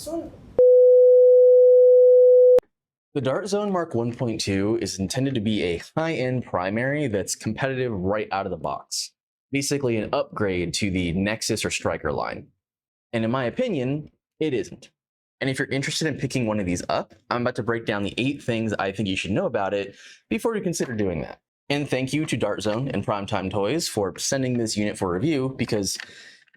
The Dart Zone MK1.2 is intended to be a high-end primary that's competitive right out of the box. Basically an upgrade to the Nexus or Striker line. And in my opinion, it isn't. And if you're interested in picking one of these up, I'm about to break down the 8 things I think you should know about it before you consider doing that. And thank you to Dart Zone and Primetime Toys for sending this unit for review, because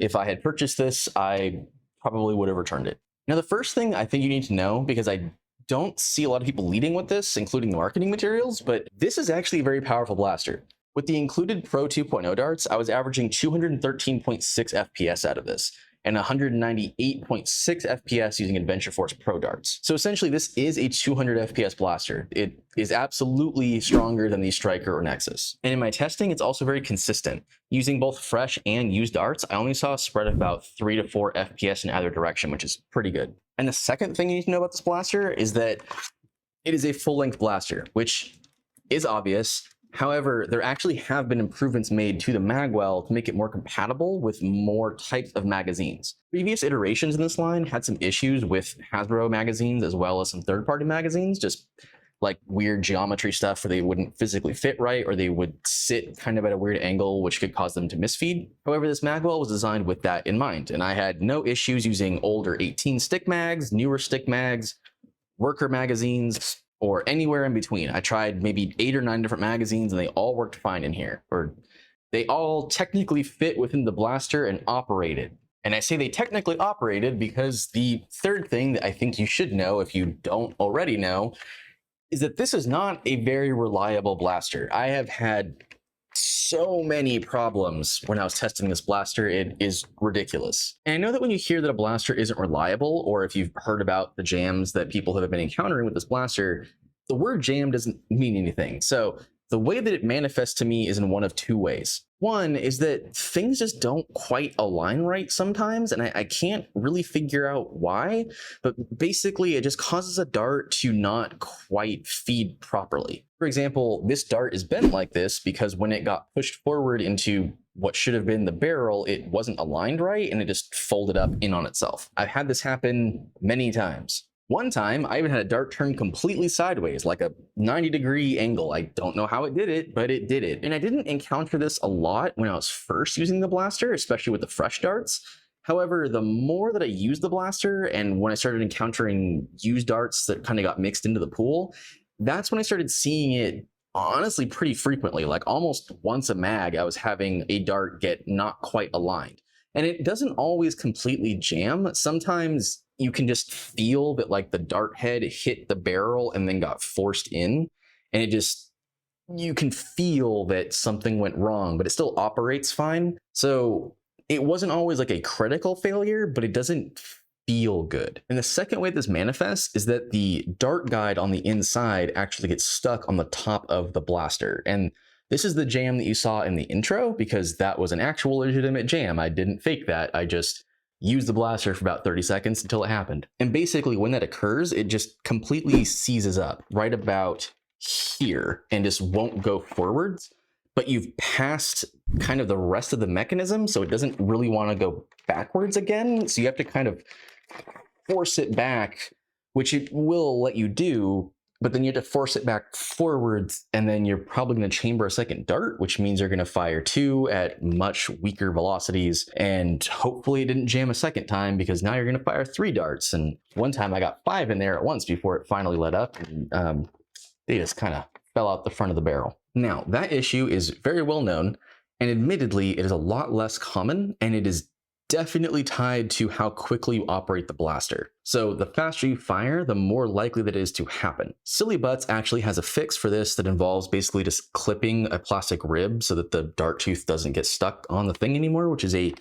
if I had purchased this, I probably would have returned it. Now, the first thing I think you need to know, because I don't see a lot of people leading with this, including the marketing materials, but this is actually a very powerful blaster. With the included Pro 2.0 darts, I was averaging 213.6 FPS out of this, and 198.6 FPS using Adventure Force Pro darts. So essentially, this is a 200 FPS blaster. It is absolutely stronger than the Striker or Nexus. And in my testing, it's also very consistent. Using both fresh and used darts, I only saw a spread of about 3 to 4 FPS in either direction, which is pretty good. And the second thing you need to know about this blaster is that it is a full-length blaster, which is obvious. However, there actually have been improvements made to the magwell to make it more compatible with more types of magazines. Previous iterations in this line had some issues with Hasbro magazines as well as some third-party magazines, just like weird geometry stuff where they wouldn't physically fit right, or they would sit kind of at a weird angle, which could cause them to misfeed. However, this magwell was designed with that in mind, and I had no issues using older 18 stick mags, newer stick mags, worker magazines, or anywhere in between. I tried maybe 8 or 9 different magazines and they all worked fine in here, or they all technically fit within the blaster and operated. And I say they technically operated because the third thing that I think you should know, if you don't already know, is that this is not a very reliable blaster. I have had so many problems when I was testing this blaster. It is ridiculous. And I know that when you hear that a blaster isn't reliable, or if you've heard about the jams that people have been encountering with this blaster, the word jam doesn't mean anything. So the way that it manifests to me is in one of 2 ways. One is that things just don't quite align right sometimes, and I can't really figure out why, but basically it just causes a dart to not quite feed properly. For example, this dart is bent like this because when it got pushed forward into what should have been the barrel, it wasn't aligned right and it just folded up in on itself. I've had this happen many times. One time, I even had a dart turn completely sideways, like a 90-degree angle. I don't know how it did it, but it did it. And I didn't encounter this a lot when I was first using the blaster, especially with the fresh darts. However, the more that I used the blaster, and when I started encountering used darts that kind of got mixed into the pool, that's when I started seeing it honestly pretty frequently. Like almost once a mag, I was having a dart get not quite aligned. And it doesn't always completely jam. Sometimes you can just feel that like the dart head hit the barrel and then got forced in, and it just, you can feel that something went wrong, but it still operates fine. So it wasn't always like a critical failure, but it doesn't feel good. And the second way this manifests is that the dart guide on the inside actually gets stuck on the top of the blaster. And this is the jam that you saw in the intro, because that was an actual legitimate jam. I didn't fake that. I just used the blaster for about 30 seconds until it happened. And basically when that occurs, it just completely seizes up right about here and just won't go forwards. But you've passed kind of the rest of the mechanism, so it doesn't really want to go backwards again. So you have to kind of force it back, which it will let you do, but then you have to force it back forwards, and then you're probably going to chamber a second dart, which means you're going to fire 2 at much weaker velocities, and hopefully it didn't jam a second time, because now you're going to fire 3 darts. And one time I got 5 in there at once before it finally let up, and they just kind of fell out the front of the barrel. Now, that issue is very well known, and admittedly, it is a lot less common, and it is definitely tied to how quickly you operate the blaster. So the faster you fire, the more likely that it is to happen. Silly Butts actually has a fix for this that involves basically just clipping a plastic rib so that the dart tooth doesn't get stuck on the thing anymore, which is a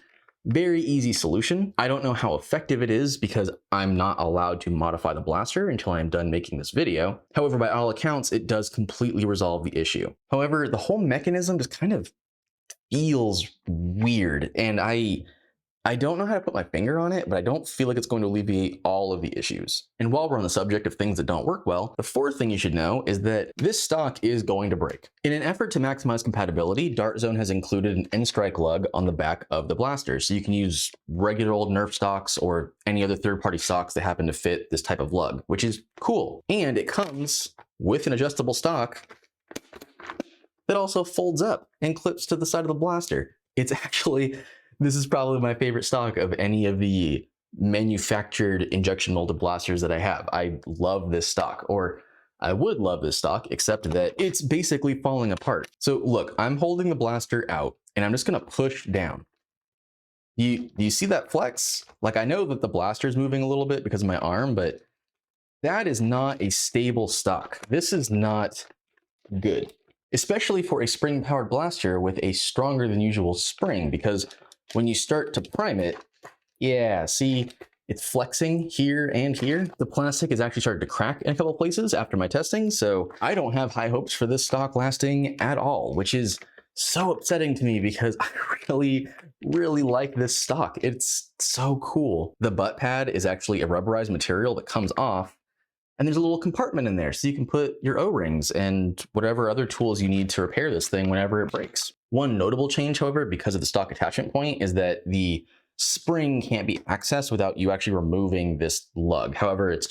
very easy solution. I don't know how effective it is because I'm not allowed to modify the blaster until I'm done making this video. However, by all accounts, it does completely resolve the issue. However, the whole mechanism just kind of feels weird, and I I don't know how to put my finger on it, but I don't feel like it's going to alleviate all of the issues. And while we're on the subject of things that don't work well, the fourth thing you should know is that this stock is going to break. In an effort to maximize compatibility, Dart Zone has included an end strike lug on the back of the blaster, so you can use regular old nerf stocks or any other third-party stocks that happen to fit this type of lug, which is cool. And it comes with an adjustable stock that also folds up and clips to the side of the blaster. It's actually, this is probably my favorite stock of any of the manufactured injection molded blasters that I have. I love this stock, or I would love this stock, except that it's basically falling apart. So look, I'm holding the blaster out and I'm just gonna push down. You see that flex? Like, I know that the blaster is moving a little bit because of my arm, but that is not a stable stock. This is not good, especially for a spring-powered blaster with a stronger than usual spring, because when you start to prime it, yeah, see, it's flexing here and here. The plastic is actually started to crack in a couple of places after my testing, so I don't have high hopes for this stock lasting at all, which is so upsetting to me because I really like this stock. It's so cool. The butt pad is actually a rubberized material that comes off, and there's a little compartment in there so you can put your O-rings and whatever other tools you need to repair this thing whenever it breaks. One notable change, however, because of the stock attachment point, is that the spring can't be accessed without you actually removing this lug. However, it's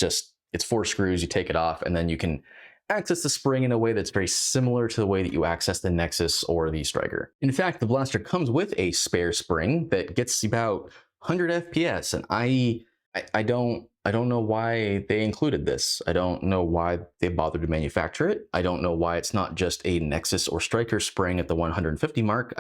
4 screws, you take it off, and then you can access the spring in a way that's very similar to the way that you access the Nexus or the Striker. In fact, the blaster comes with a spare spring that gets about 100 FPS, and I don't know why they included this. I don't know why they bothered to manufacture it. I don't know why it's not just a Nexus or Striker spring at the 150 mark.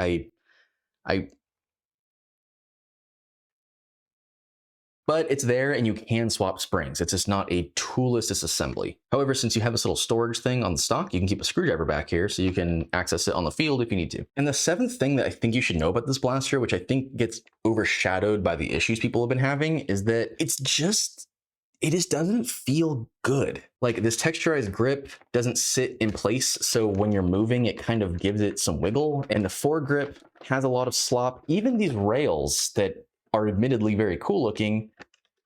But it's there and you can swap springs. It's just not a toolless disassembly. However, since you have this little storage thing on the stock, you can keep a screwdriver back here so you can access it on the field if you need to. And the seventh thing that I think you should know about this blaster, which I think gets overshadowed by the issues people have been having, is that it just doesn't feel good. Like, this texturized grip doesn't sit in place, so when you're moving, it kind of gives it some wiggle, and the foregrip has a lot of slop. Even these rails that are admittedly very cool looking,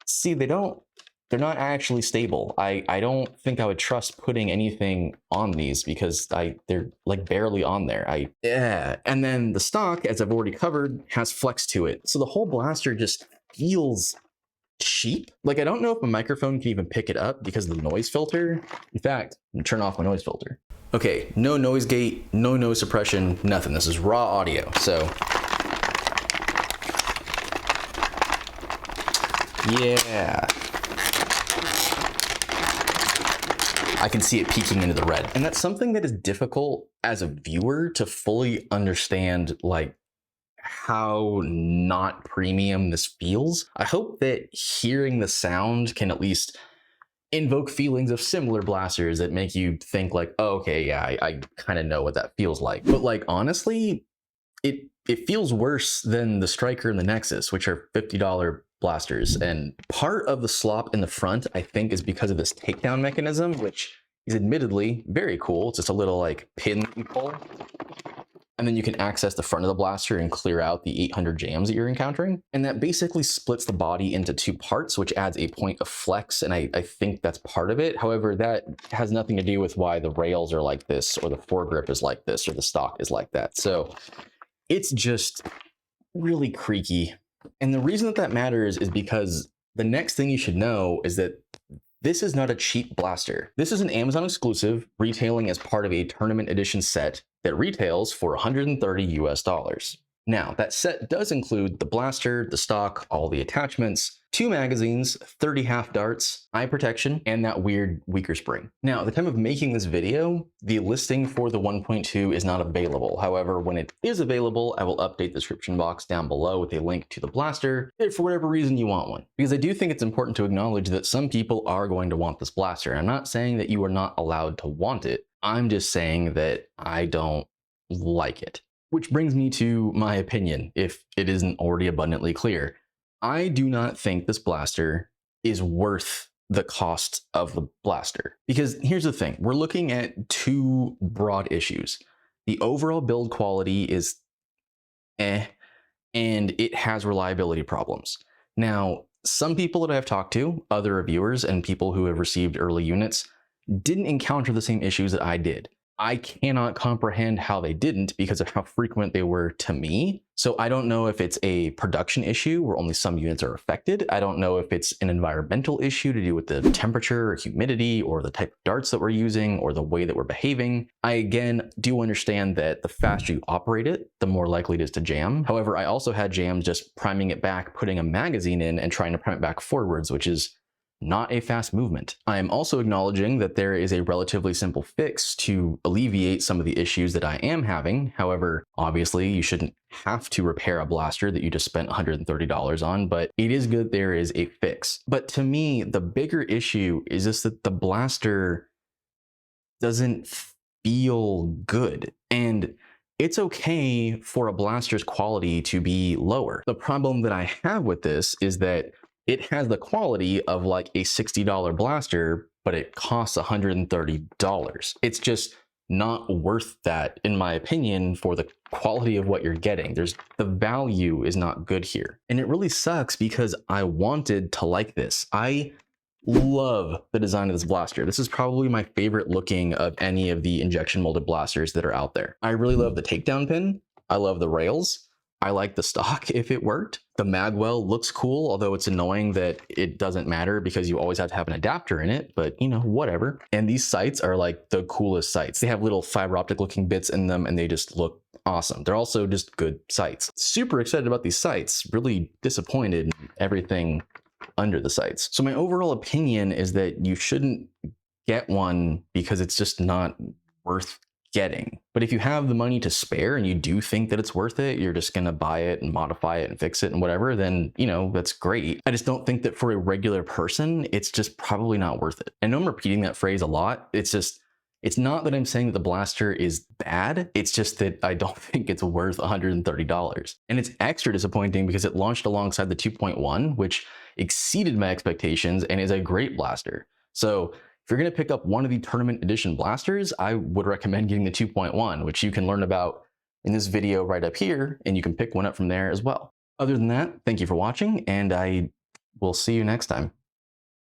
see, they're not actually stable. I don't think I would trust putting anything on these because they're like barely on there. And then the stock, as I've already covered, has flex to it. So the whole blaster just feels cheap. Like, I don't know if a microphone can even pick it up because of the noise filter. In fact, I'm gonna turn off my noise filter. Okay, no noise gate, no noise suppression, nothing. This is raw audio, so yeah. I can see it peeking into the red. And that's something that is difficult as a viewer to fully understand, like, how not premium this feels. I hope that hearing the sound can at least invoke feelings of similar blasters that make you think like, oh, okay, yeah, I kind of know what that feels like. But like, honestly, it feels worse than the Striker and the Nexus, which are $50 blasters. And part of the slop in the front, I think, is because of this takedown mechanism, which is admittedly very cool. It's just a little like pin that you pull, and then you can access the front of the blaster and clear out the 800 jams that you're encountering. And that basically splits the body into 2 parts, which adds a point of flex, and I think that's part of it. However, that has nothing to do with why the rails are like this, or the foregrip is like this, or the stock is like that. So it's just really creaky. And the reason that matters is because the next thing you should know is that this is not a cheap blaster. This is an Amazon exclusive, retailing as part of a tournament edition set that retails for $130 US. Now, that set does include the blaster, the stock, all the attachments, 2 magazines, 30 half darts, eye protection, and that weird weaker spring. Now, at the time of making this video, the listing for the 1.2 is not available. However, when it is available, I will update the description box down below with a link to the blaster, if for whatever reason you want one. Because I do think it's important to acknowledge that some people are going to want this blaster. I'm not saying that you are not allowed to want it. I'm just saying that I don't like it. Which brings me to my opinion, if it isn't already abundantly clear. I do not think this blaster is worth the cost of the blaster. Because here's the thing, we're looking at 2 broad issues. The overall build quality is and it has reliability problems. Now, some people that I've talked to, other reviewers and people who have received early units, didn't encounter the same issues that I did. I cannot comprehend how they didn't because of how frequent they were to me. So I don't know if it's a production issue where only some units are affected. I don't know if it's an environmental issue to do with the temperature or humidity or the type of darts that we're using or the way that we're behaving. I, again, do understand that the faster you operate it, the more likely it is to jam. However, I also had jams just priming it back, putting a magazine in and trying to prime it back forwards, which is not a fast movement. I am also acknowledging that there is a relatively simple fix to alleviate some of the issues that I am having. However, obviously you shouldn't have to repair a blaster that you just spent $130 on, but it is good there is a fix. But to me, the bigger issue is just that the blaster doesn't feel good. And it's okay for a blaster's quality to be lower. The problem that I have with this is that it has the quality of like a $60 blaster, but it costs $130. It's just not worth that, in my opinion, for the quality of what you're getting. The value is not good here. And it really sucks because I wanted to like this. I love the design of this blaster. This is probably my favorite looking of any of the injection molded blasters that are out there. I really love the takedown pin. I love the rails. I like the stock if it worked. The magwell looks cool, although it's annoying that it doesn't matter because you always have to have an adapter in it, but you know, whatever. And these sights are like the coolest sights. They have little fiber optic looking bits in them and they just look awesome. They're also just good sights. Super excited about these sights, really disappointed in everything under the sights. So my overall opinion is that you shouldn't get one because it's just not worth getting. But if you have the money to spare and you do think that it's worth it, you're just gonna buy it and modify it and fix it and whatever, then, you know, that's great. I just don't think that for a regular person, it's just probably not worth it. I know I'm repeating that phrase a lot. It's not that I'm saying that the blaster is bad. It's just that I don't think it's worth $130. And it's extra disappointing because it launched alongside the 2.1, which exceeded my expectations and is a great blaster. So if you're going to pick up one of the tournament edition blasters, I would recommend getting the 2.1, which you can learn about in this video right up here, and you can pick one up from there as well. Other than that, thank you for watching, and I will see you next time.